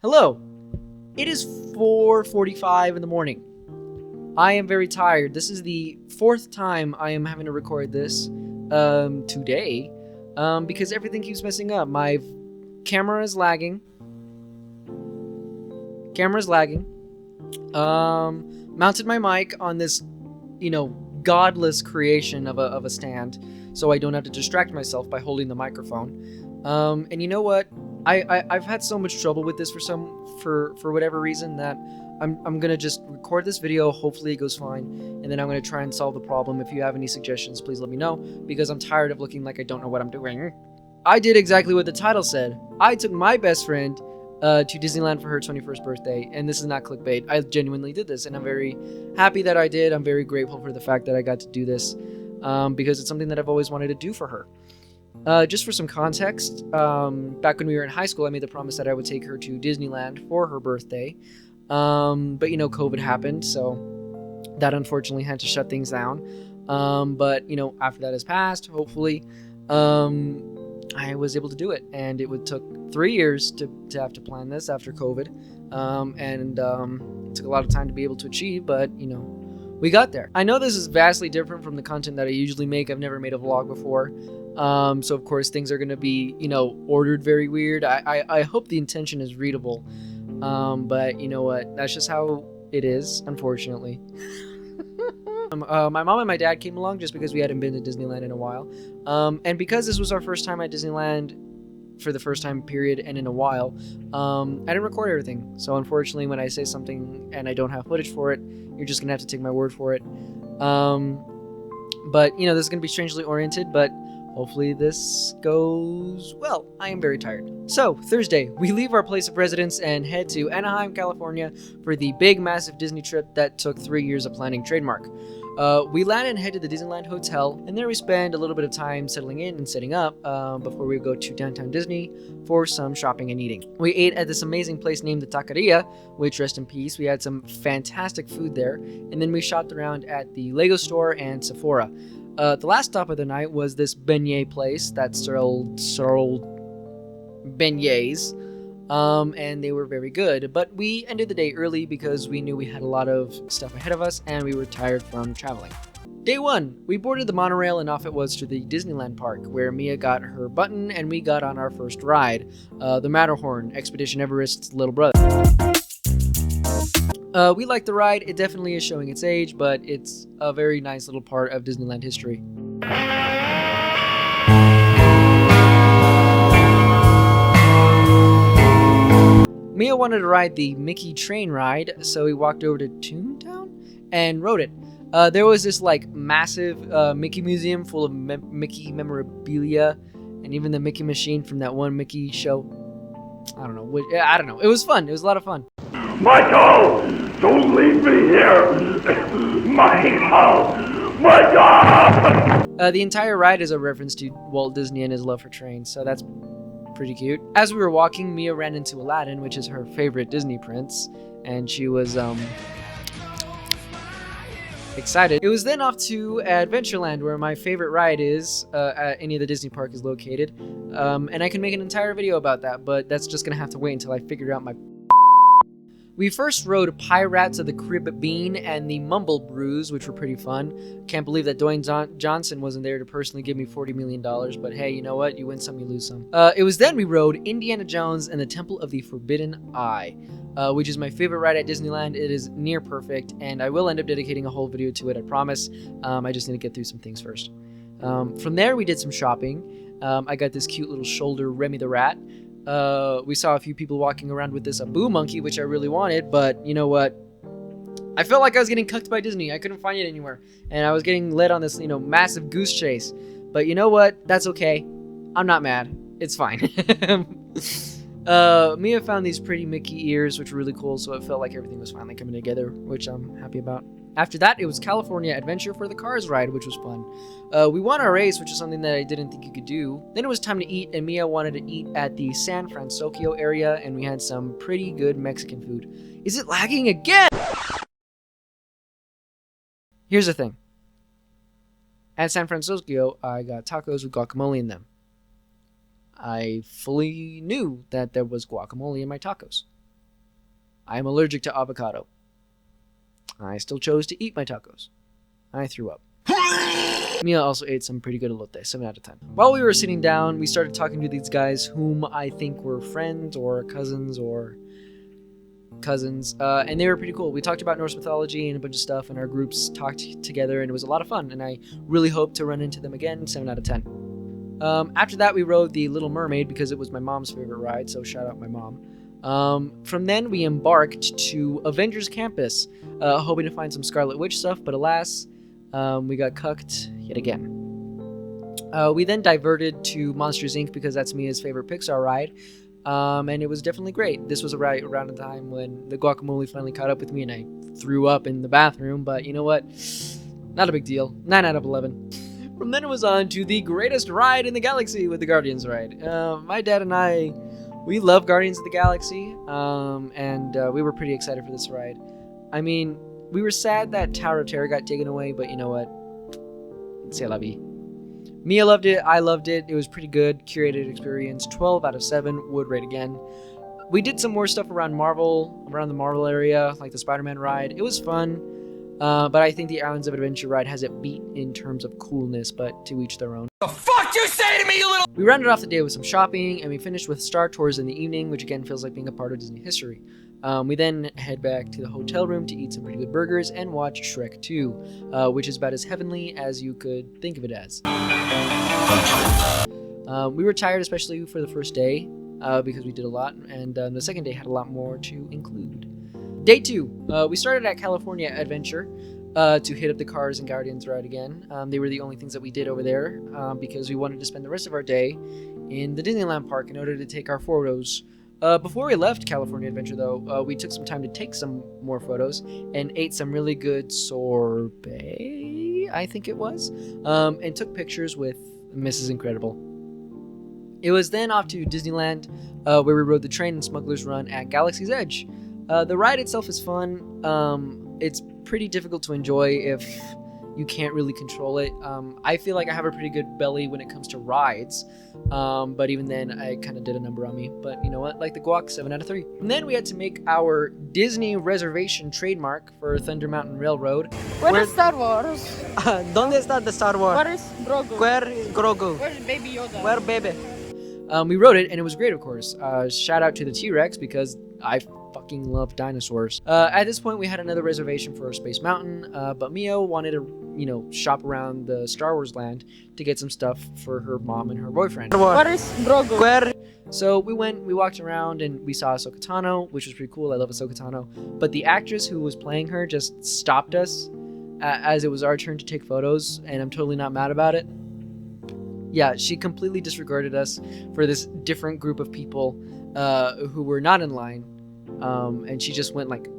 Hello. It is 4:45 in the morning. I am very tired. This is the fourth time I am having to record this today because everything keeps messing up. My camera is lagging. Mounted my mic on this, godless creation of a stand, so I don't have to distract myself by holding the microphone. And you know what? I've had so much trouble with this for whatever reason that I'm gonna just record this video. Hopefully it goes fine, and then I'm gonna try and solve the problem. If you have any suggestions, please let me know, because I'm tired of looking like I don't know what I'm doing. I did exactly what the title said. I took my best friend to Disneyland for her 21st birthday, and this is not clickbait. I genuinely did this, and I'm very happy that I did. I'm very grateful for the fact that I got to do this because it's something that I've always wanted to do for her. Just for some context, back when we were in high school, I made the promise that I would take her to Disneyland for her birthday. But COVID happened, so that unfortunately had to shut things down. But after that has passed, hopefully, I was able to do it, and it took 3 years to have to plan this after COVID, and it took a lot of time to be able to achieve, but we got there. I know this is vastly different from the content that I usually make. I've never made a vlog before. So of course things are going to be, ordered very weird. I hope the intention is readable. But you know what? That's just how it is, unfortunately. My mom and my dad came along just because we hadn't been to Disneyland in a while. And because this was our first time at Disneyland for the first time period and in a while, I didn't record everything. So unfortunately, when I say something and I don't have footage for it, you're just going to have to take my word for it. But this is going to be strangely oriented, but hopefully this goes well. I am very tired. So, Thursday, we leave our place of residence and head to Anaheim, California for the big, massive Disney trip that took 3 years of planning trademark. We land and head to the Disneyland Hotel, and there we spend a little bit of time settling in and setting up before we go to downtown Disney for some shopping and eating. We ate at this amazing place named the Taqueria, which, rest in peace, we had some fantastic food there, and then we shopped around at the Lego store and Sephora. The last stop of the night was this beignet place that sold beignets, and they were very good. But we ended the day early because we knew we had a lot of stuff ahead of us, and we were tired from traveling. Day 1, we boarded the monorail and off it was to the Disneyland Park, where Mia got her button and we got on our first ride, the Matterhorn, Expedition Everest's little brother. We like the ride. It definitely is showing its age, but it's a very nice little part of Disneyland history. Mia wanted to ride the Mickey train ride, so we walked over to Toontown and rode it. There was this massive Mickey museum full of Mickey memorabilia, and even the Mickey machine from that one Mickey show. I don't know. It was fun. It was a lot of fun. Michael! Don't leave me here! Michael! The entire ride is a reference to Walt Disney and his love for trains, so that's pretty cute. As we were walking, Mia ran into Aladdin, which is her favorite Disney prince, and she was excited. It was then off to Adventureland, where my favorite ride is at any of the Disney park is located, and I can make an entire video about that, but that's just gonna have to wait until I figure out my... We first rode Pirates of the Caribbean and the Mumble Brews, which were pretty fun. Can't believe that Dwayne Johnson wasn't there to personally give me $40 million, but hey, you know what? You win some, you lose some. It was then we rode Indiana Jones and the Temple of the Forbidden Eye, which is my favorite ride at Disneyland. It is near perfect, and I will end up dedicating a whole video to it, I promise. I just need to get through some things first. From there, we did some shopping. I got this cute little shoulder Remy the Rat. We saw a few people walking around with this Abu monkey, which I really wanted, but you know what? I felt like I was getting cucked by Disney. I couldn't find it anywhere, and I was getting led on this, massive goose chase. But you know what? That's okay. I'm not mad. It's fine. Mia found these pretty Mickey ears, which were really cool, so it felt like everything was finally coming together, which I'm happy about. After that, it was California Adventure for the Cars ride, which was fun. We won our race, which is something that I didn't think you could do. Then it was time to eat, and Mia wanted to eat at the San Francisco area, and we had some pretty good Mexican food. Is it lagging again? Here's the thing. At San Francisco, I got tacos with guacamole in them. I fully knew that there was guacamole in my tacos. I am allergic to avocado. I still chose to eat my tacos. I threw up. Mia also ate some pretty good elote, 7 out of 10. While we were sitting down, we started talking to these guys whom I think were friends or cousins, and they were pretty cool. We talked about Norse mythology and a bunch of stuff, and our groups talked together, and it was a lot of fun, and I really hope to run into them again, 7 out of 10. After that, we rode the Little Mermaid because it was my mom's favorite ride, so shout out my mom. From then, we embarked to Avengers Campus, hoping to find some Scarlet Witch stuff, but alas, we got cucked yet again. We then diverted to Monsters, Inc. because that's Mia's favorite Pixar ride, and it was definitely great. This was around the time when the guacamole finally caught up with me and I threw up in the bathroom, but you know what? Not a big deal. 9 out of 11. From then it was on to the greatest ride in the galaxy with the Guardians ride. My dad and I, we love Guardians of the Galaxy, and we were pretty excited for this ride. I mean, we were sad that Tower of Terror got taken away, but you know what? C'est la vie. Mia loved it, I loved it, it was pretty good, curated experience, 12 out of 7, would rate again. We did some more stuff around the Marvel area, like the Spider-Man ride. It was fun, but I think the Islands of Adventure ride has it beat in terms of coolness, but to each their own. The fuck you say to me, you little— We rounded off the day with some shopping, and we finished with Star Tours in the evening, which again feels like being a part of Disney history. We then head back to the hotel room to eat some pretty good burgers and watch Shrek 2, which is about as heavenly as you could think of it as. We were tired, especially for the first day, because we did a lot, and the second day had a lot more to include. Day 2, we started at California Adventure to hit up the Cars and Guardians ride again. They were the only things that we did over there because we wanted to spend the rest of our day in the Disneyland park in order to take our photos. Before we left California Adventure, though, we took some time to take some more photos and ate some really good sorbet, I think it was, and took pictures with Mrs. Incredible. It was then off to Disneyland, where we rode the train and Smuggler's Run at Galaxy's Edge. The ride itself is fun. It's pretty difficult to enjoy if you can't really control it. I feel like I have a pretty good belly when it comes to rides, but even then I kind of did a number on me. But you know what, like the guac, 7 out of 3. And then we had to make our Disney reservation trademark for Thunder Mountain Railroad. Where is Star Wars? ¿Dónde está the Star Wars? Where is Grogu? Where is Grogu? Where is Baby Yoda? Where baby? We rode it and it was great, of course. Shout out to the T-Rex because I fucking love dinosaurs. At this point, we had another reservation for Space Mountain, but Mio wanted to, shop around the Star Wars land to get some stuff for her mom and her boyfriend. Where is Grogu? So we walked around and we saw Ahsoka Tano, which was pretty cool. I love Ahsoka Tano. But the actress who was playing her just stopped us as it was our turn to take photos, and I'm totally not mad about it. Yeah, she completely disregarded us for this different group of people who were not in line, and she just went like...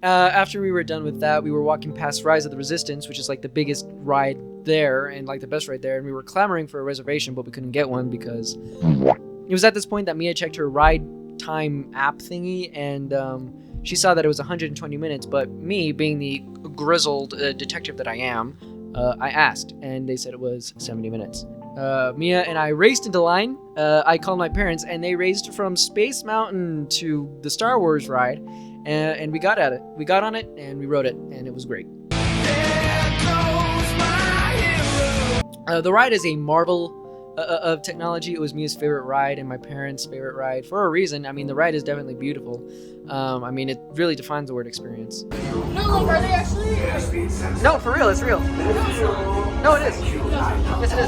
After we were done with that, we were walking past Rise of the Resistance, which is like the biggest ride there and like the best ride there, and we were clamoring for a reservation, but we couldn't get one because it was at this point that Mia checked her ride time app thingy, and she saw that it was 120 minutes, but me, being the grizzled detective that I am, I asked, and they said it was 70 minutes. Mia and I raced into line. I called my parents, and they raced from Space Mountain to the Star Wars ride, and we got at it. We got on it, and we rode it, and it was great. The ride is a marvel of technology. It was Mia's favorite ride and my parents' favorite ride for a reason. I mean, the ride is definitely beautiful. I mean, it really defines the word experience. No, are they actually? No, for real, it's real. No, it is. Yes, it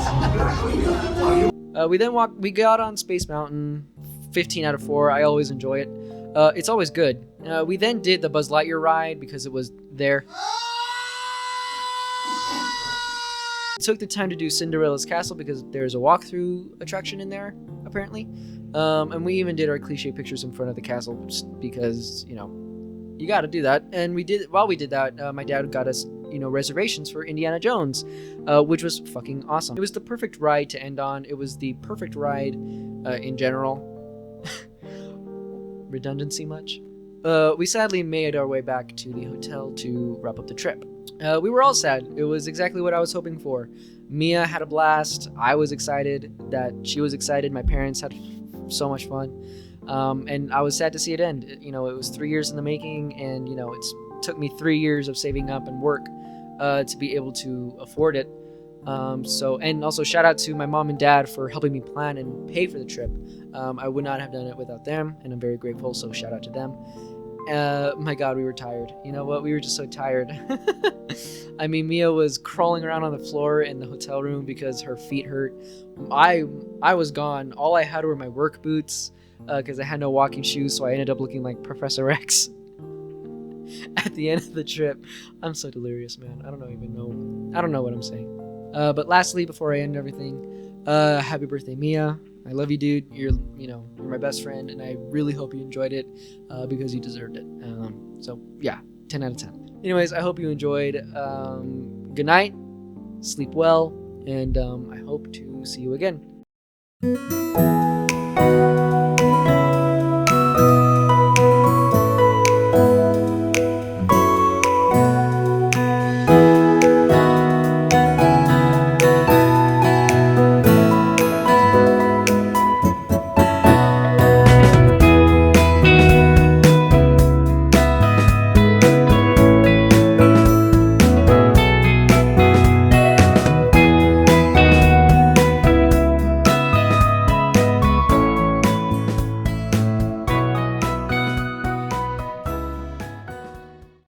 is. We got on Space Mountain, 15 out of 4. I always enjoy it. It's always good. We then did the Buzz Lightyear ride because it was there. Took the time to do Cinderella's Castle because there's a walkthrough attraction in there, apparently. And we even did our cliche pictures in front of the castle just because, you gotta do that. And while we did that, my dad got us, reservations for Indiana Jones, which was fucking awesome. It was the perfect ride to end on. It was the perfect ride in general. Redundancy much? We sadly made our way back to the hotel to wrap up the trip. We were all sad. It was exactly what I was hoping for. Mia had a blast. I was excited that she was excited. My parents had so much fun. And I was sad to see it end. You know, it was 3 years in the making, and you know, it's took me 3 years of saving up and work to be able to afford it. And also shout out to my mom and dad for helping me plan and pay for the trip. I would not have done it without them, and I'm very grateful. So shout out to them. My God, we were tired. You know what? We were just so tired. I mean, Mia was crawling around on the floor in the hotel room because her feet hurt. I was gone. All I had were my work boots because I had no walking shoes, so I ended up looking like Professor X at the end of the trip. I'm so delirious, man. I don't know what I'm saying. But lastly, before I end everything, happy birthday, Mia. I love you, dude. You're my best friend, and I really hope you enjoyed it because you deserved it. So yeah, 10 out of 10. Anyways, I hope you enjoyed. Good night, sleep well, and I hope to see you again.